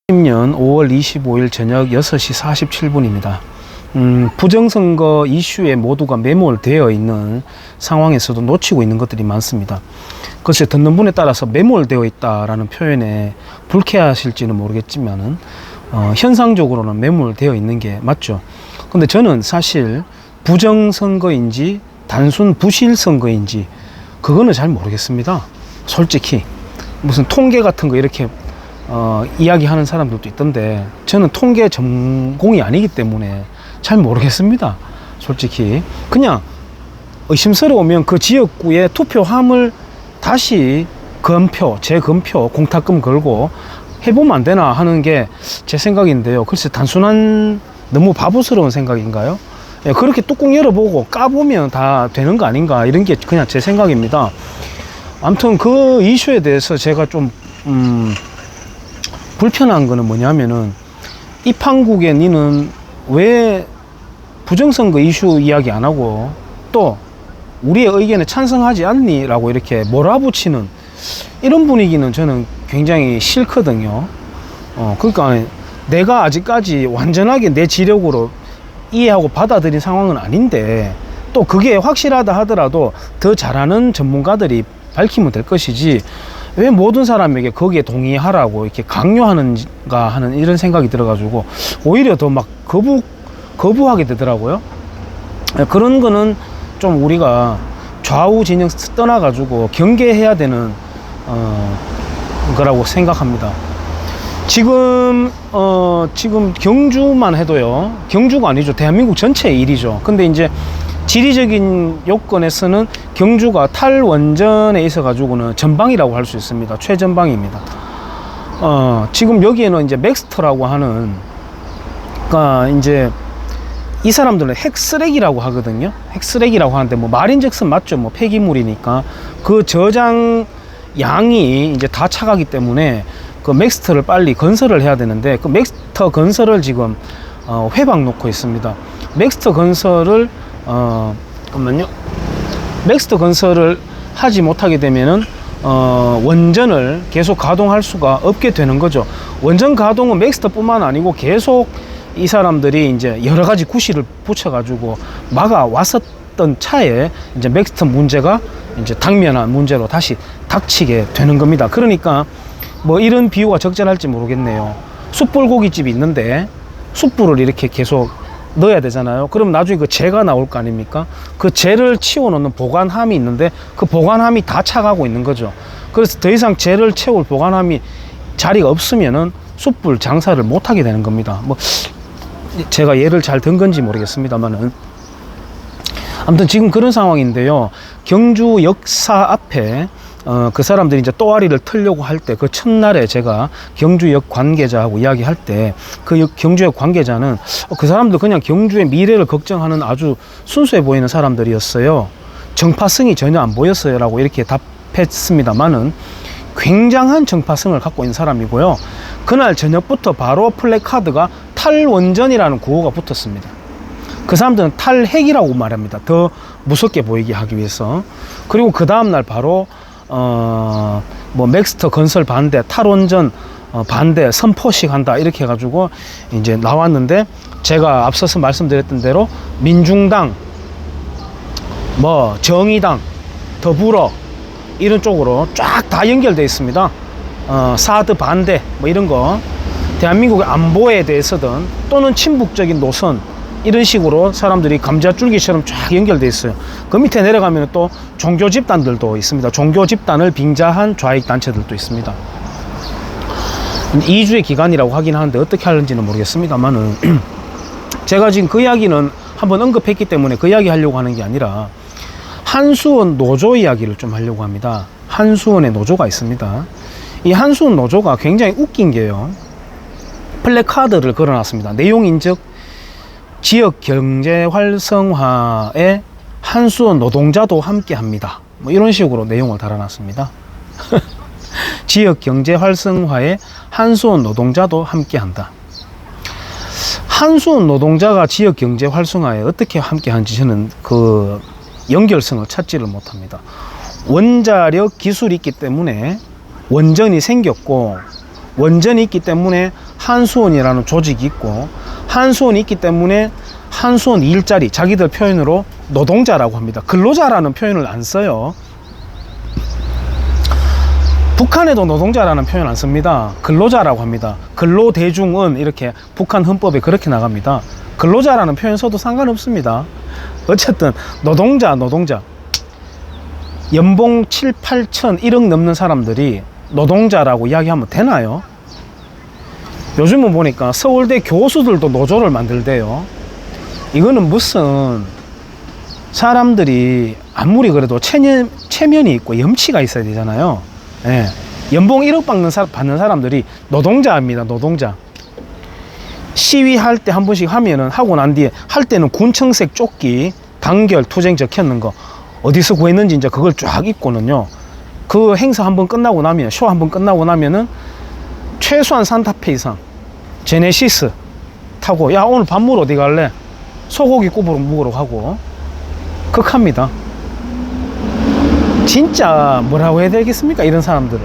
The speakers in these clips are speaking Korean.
2020년 5월 25일 저녁 6시 47분입니다. 부정선거 이슈에 모두가 매몰되어 있는 상황에서도 놓치고 있는 것들이 많습니다. 글쎄, 듣는 분에 따라서 매몰되어 있다라는 표현에 불쾌하실지는 모르겠지만은 현상적으로는 매몰되어 있는 게 맞죠. 근데 저는 사실 부정선거인지 단순 부실선거인지 그거는 잘 모르겠습니다. 솔직히 무슨 통계 같은 거 이렇게 이야기하는 사람들도 있던데 저는 통계 전공이 아니기 때문에 잘 모르겠습니다. 솔직히 그냥 의심스러우면 그 지역구의 투표함을 다시 재검표, 공탁금 걸고 해보면 안 되나 하는 게 제 생각인데요. 글쎄, 단순한 너무 바보스러운 생각인가요? 예, 그렇게 뚜껑 열어보고 까보면 다 되는 거 아닌가, 이런 게 그냥 제 생각입니다. 아무튼 그 이슈에 대해서 제가 좀 불편한 거는 뭐냐면은, 이 판국에 니는 왜 부정선거 이슈 이야기 안 하고 또 우리의 의견에 찬성하지 않니? 라고 이렇게 몰아붙이는 이런 분위기는 저는 굉장히 싫거든요. 그러니까 내가 아직까지 완전하게 내 지력으로 이해하고 받아들인 상황은 아닌데, 또 그게 확실하다 하더라도 더 잘하는 전문가들이 밝히면 될 것이지, 왜 모든 사람에게 거기에 동의하라고 이렇게 강요하는가 하는 이런 생각이 들어가지고 오히려 더 막 거부하게 되더라고요. 그런 거는 좀 우리가 좌우 진영 떠나가지고 경계해야 되는 거라고 생각합니다. 지금 경주만 해도요, 경주가 아니죠, 대한민국 전체의 일이죠. 근데 이제 지리적인 요건에서는 경주가 탈원전에 있어 가지고는 전방이라고 할 수 있습니다. 최전방입니다. 지금 여기에는 이제 맥스터라고 하는, 그러니까 이제 이 사람들은 핵쓰레기라고 하거든요. 핵쓰레기라고 하는데 뭐 말인즉슨 맞죠. 뭐 폐기물이니까 그 저장 양이 이제 다 차가기 때문에 그 맥스터를 빨리 건설을 해야 되는데, 그 맥스터 건설을 지금 회방 놓고 있습니다. 맥스터 건설을 잠깐만요. 맥스터 건설을 하지 못하게 되면은 원전을 계속 가동할 수가 없게 되는 거죠. 원전 가동은 맥스터뿐만 아니고 계속 이 사람들이 이제 여러 가지 구실을 붙여가지고 막아 왔었던 차에 이제 맥스터 문제가 이제 당면한 문제로 다시 닥치게 되는 겁니다. 그러니까 뭐 이런 비유가 적절할지 모르겠네요. 숯불고기집이 있는데 숯불을 이렇게 계속 넣어야 되잖아요. 그럼 나중에 그 재가 나올 거 아닙니까? 그 재를 치워놓는 보관함이 있는데 그 보관함이 다 차가고 있는 거죠. 그래서 더 이상 재를 채울 보관함이 자리가 없으면은 숯불 장사를 못 하게 되는 겁니다. 뭐 제가 예를 잘 든 건지 모르겠습니다만은, 아무튼 지금 그런 상황인데요. 경주 역사 앞에 그 사람들이 이제 또아리를 틀려고 할 때, 그 첫날에 제가 경주역 관계자하고 이야기할 때, 그 경주역 관계자는 그 사람들 그냥 경주의 미래를 걱정하는 아주 순수해 보이는 사람들이었어요. 정파성이 전혀 안 보였어요 라고 이렇게 답했습니다만은, 굉장한 정파성을 갖고 있는 사람이고요. 그날 저녁부터 바로 플래카드가 탈원전이라는 구호가 붙었습니다. 그 사람들은 탈핵이라고 말합니다. 더 무섭게 보이게 하기 위해서. 그리고 그 다음날 바로 뭐 맥스터 건설 반대, 탈원전 반대 선포식 한다, 이렇게 해가지고 이제 나왔는데, 제가 앞서서 말씀드렸던 대로 민중당, 뭐 정의당, 더불어 이런 쪽으로 쫙 다 연결되어 있습니다. 사드 반대 뭐 이런 거, 대한민국의 안보에 대해서든 또는 친북적인 노선, 이런 식으로 사람들이 감자줄기처럼 쫙 연결되어 있어요. 그 밑에 내려가면 또 종교 집단들도 있습니다. 종교 집단을 빙자한 좌익 단체들도 있습니다. 2주의 기간이라고 하긴 하는데 어떻게 하는지는 모르겠습니다만은 제가 지금 그 이야기는 한번 언급했기 때문에 그 이야기 하려고 하는 게 아니라, 한수원 노조 이야기를 좀 하려고 합니다. 한수원의 노조가 있습니다. 이 한수원 노조가 굉장히 웃긴 게요, 플래카드를 걸어놨습니다. 내용인즉 지역 경제 활성화에 한수원 노동자도 함께 합니다. 뭐 이런 식으로 내용을 달아놨습니다. 지역 경제 활성화에 한수원 노동자도 함께 한다. 한수원 노동자가 지역 경제 활성화에 어떻게 함께 하는지 저는 그 연결성을 찾지를 못합니다. 원자력 기술이 있기 때문에 원전이 생겼고, 원전이 있기 때문에 한수원이라는 조직이 있고, 한수원이 있기 때문에 한수원 일자리, 자기들 표현으로 노동자라고 합니다. 근로자라는 표현을 안 써요. 북한에도 노동자라는 표현 안 씁니다. 근로자라고 합니다. 근로대중은 이렇게 북한 헌법에 그렇게 나갑니다. 근로자라는 표현 써도 상관없습니다. 어쨌든 노동자. 연봉 7, 8천 1억 넘는 사람들이 노동자라고 이야기하면 되나요? 요즘은 보니까 서울대 교수들도 노조를 만들대요. 이거는 무슨, 사람들이 아무리 그래도 체면이 있고 염치가 있어야 되잖아요. 예. 연봉 1억 받는 사람들이 노동자입니다. 노동자. 시위할 때 한 번씩 하면은, 하고 난 뒤에 할 때는 군청색 조끼 단결 투쟁 적혔는 거 어디서 구했는지 이제 그걸 쫙 입고는요, 그 행사 한번 끝나고 나면, 쇼 한번 끝나고 나면은 최소한 산타페 이상 제네시스 타고, 야 오늘 밥 먹으러 어디 갈래? 소고기 굽으러 먹으러 가고, 극합니다. 진짜 뭐라고 해야 되겠습니까, 이런 사람들을.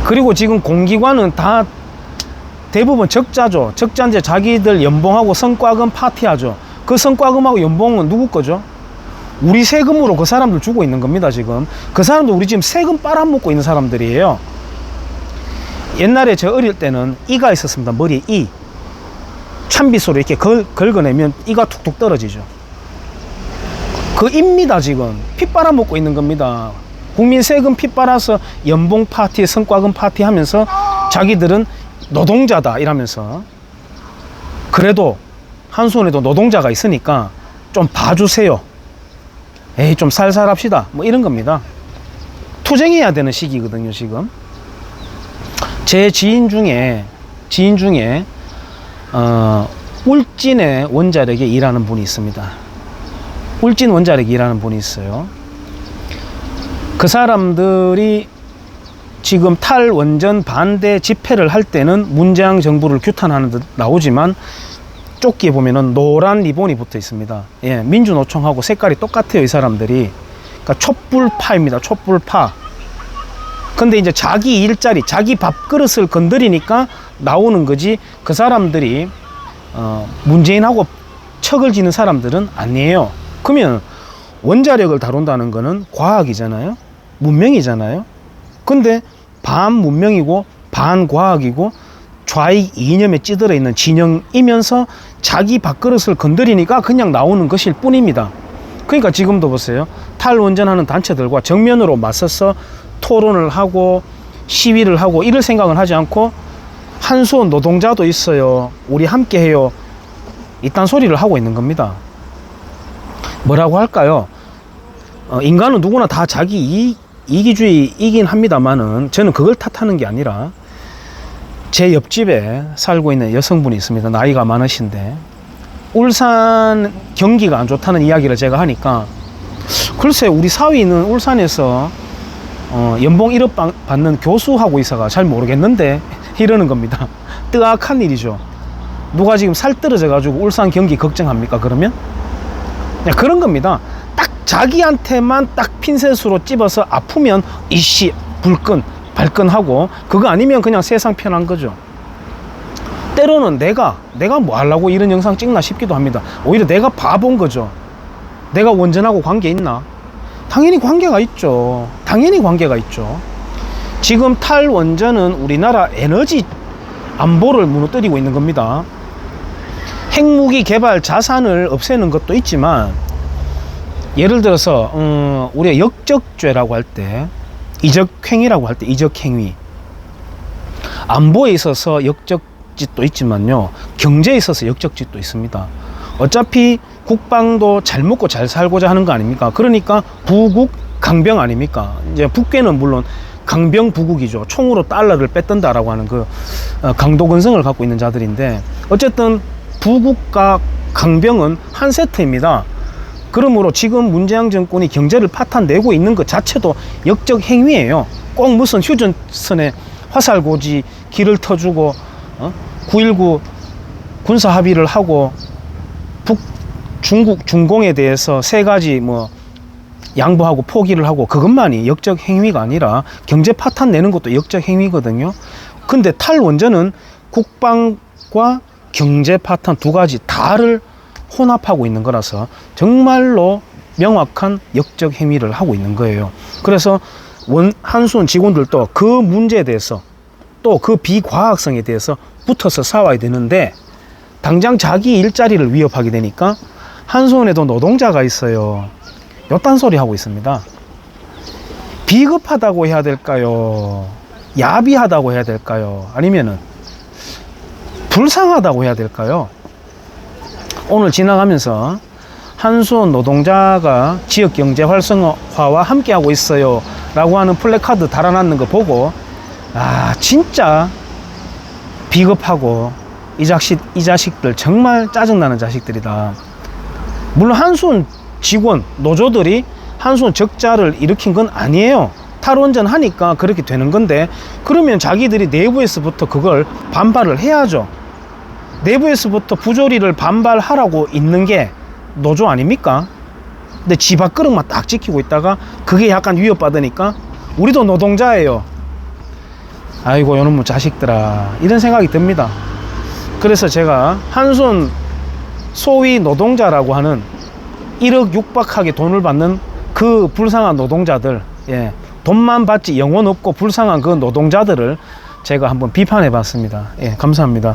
그리고 지금 공기관은 다 대부분 적자죠. 적자인데 자기들 연봉하고 성과금 파티하죠. 그 성과금하고 연봉은 누구 거죠? 우리 세금으로 그 사람들 주고 있는 겁니다. 지금 그 사람들 우리 지금 세금 빨아먹고 있는 사람들이에요. 옛날에 저 어릴 때는 이가 있었습니다. 머리에 이, 찬빗으로 이렇게 긁어내면 이가 툭툭 떨어지죠. 그 입니다. 지금 피 빨아먹고 있는 겁니다. 국민 세금 피 빨아서 연봉 파티, 성과금 파티 하면서 자기들은 노동자다 이러면서. 그래도 한수원에도 노동자가 있으니까 좀 봐주세요. 에이, 좀 살살 합시다, 뭐 이런 겁니다. 투쟁해야 되는 시기거든요. 지금 제 지인 중에 울진의 원자력에 일하는 분이 있습니다. 울진 원자력에 일하는 분이 있어요. 그 사람들이 지금 탈원전 반대 집회를 할 때는 문재인 정부를 규탄하는 듯 나오지만, 조끼에 보면은 노란 리본이 붙어 있습니다. 예, 민주노총하고 색깔이 똑같아요, 이 사람들이. 그러니까 촛불파입니다. 촛불파. 근데 이제 자기 일자리, 자기 밥그릇을 건드리니까 나오는 거지, 그 사람들이 문재인하고 척을 지는 사람들은 아니에요. 그러면 원자력을 다룬다는 거는 과학이잖아요. 문명이잖아요. 근데 반 문명이고 반 과학이고 좌익 이념에 찌들어 있는 진영이면서 자기 밥그릇을 건드리니까 그냥 나오는 것일 뿐입니다. 그러니까 지금도 보세요. 탈원전하는 단체들과 정면으로 맞서서 토론을 하고 시위를 하고 이럴 생각은 하지 않고, 한수원 노동자도 있어요, 우리 함께 해요, 이딴 소리를 하고 있는 겁니다. 뭐라고 할까요? 인간은 누구나 다 자기 이기주의이긴 합니다만은, 저는 그걸 탓하는 게 아니라, 제 옆집에 살고 있는 여성분이 있습니다. 나이가 많으신데 울산 경기가 안 좋다는 이야기를 제가 하니까, 글쎄 우리 사위는 울산에서 연봉 1억 받는 교수하고 있어가 잘 모르겠는데 이러는 겁니다. 뜨악한 일이죠. 누가 지금 살 떨어져 가지고 울산 경기 걱정합니까? 그러면 그냥 그런 겁니다. 딱 자기한테만 딱 핀셋으로 찝어서 아프면 이씨 발끈하고, 그거 아니면 그냥 세상 편한 거죠. 때로는 내가 뭐 하려고 이런 영상 찍나 싶기도 합니다. 오히려 내가 바본 거죠. 내가 원전하고 관계 있나? 당연히 관계가 있죠. 지금 탈원전은 우리나라 에너지 안보를 무너뜨리고 있는 겁니다. 핵무기 개발 자산을 없애는 것도 있지만, 예를 들어서 우리가 역적죄라고 할 때, 이적행위라고 할 때, 이적행위, 안보에 있어서 역적짓도 있지만요, 경제에 있어서 역적짓도 있습니다. 어차피 국방도 잘 먹고 잘 살고자 하는 거 아닙니까? 그러니까 부국 강병 아닙니까? 이제 북괴는 물론 강병 부국이죠. 총으로 달러를 뺏던다라고 하는 그 강도근성을 갖고 있는 자들인데, 어쨌든 부국과 강병은 한 세트입니다. 그러므로 지금 문재인 정권이 경제를 파탄내고 있는 것 자체도 역적 행위예요. 꼭 무슨 휴전선에 화살고지 길을 터주고 9.19 군사 합의를 하고 중국 중공에 대해서 세 가지 뭐 양보하고 포기를 하고, 그것만이 역적 행위가 아니라 경제 파탄 내는 것도 역적 행위거든요. 근데 탈원전은 국방과 경제 파탄 두 가지 다를 혼합하고 있는 거라서 정말로 명확한 역적 행위를 하고 있는 거예요. 그래서 한수원 직원들도 그 문제에 대해서 또 그 비과학성에 대해서 붙어서 싸워야 되는데 당장 자기 일자리를 위협하게 되니까 한수원에도 노동자가 있어요. 요딴 소리 하고 있습니다. 비겁하다고 해야 될까요? 야비하다고 해야 될까요? 아니면은 불쌍하다고 해야 될까요? 오늘 지나가면서 한수원 노동자가 지역 경제 활성화와 함께하고 있어요 라고 하는 플래카드 달아놨는 거 보고 아 진짜 비겁하고 이 자식들 정말 짜증나는 자식들이다. 물론 한수원 직원 노조들이 한수원 적자를 일으킨 건 아니에요. 탈원전 하니까 그렇게 되는 건데 그러면 자기들이 내부에서부터 그걸 반발을 해야죠. 내부에서부터 부조리를 반발하라고 있는 게 노조 아닙니까? 근데 지 밥그릇만 딱 지키고 있다가 그게 약간 위협받으니까 우리도 노동자예요. 아이고 요놈의 자식들아 이런 생각이 듭니다. 그래서 제가 한수원 소위 노동자라고 하는 1억 육박하게 돈을 받는 그 불쌍한 노동자들, 예, 돈만 받지 영혼 없고 불쌍한 그 노동자들을 제가 한번 비판해 봤습니다. 예, 감사합니다.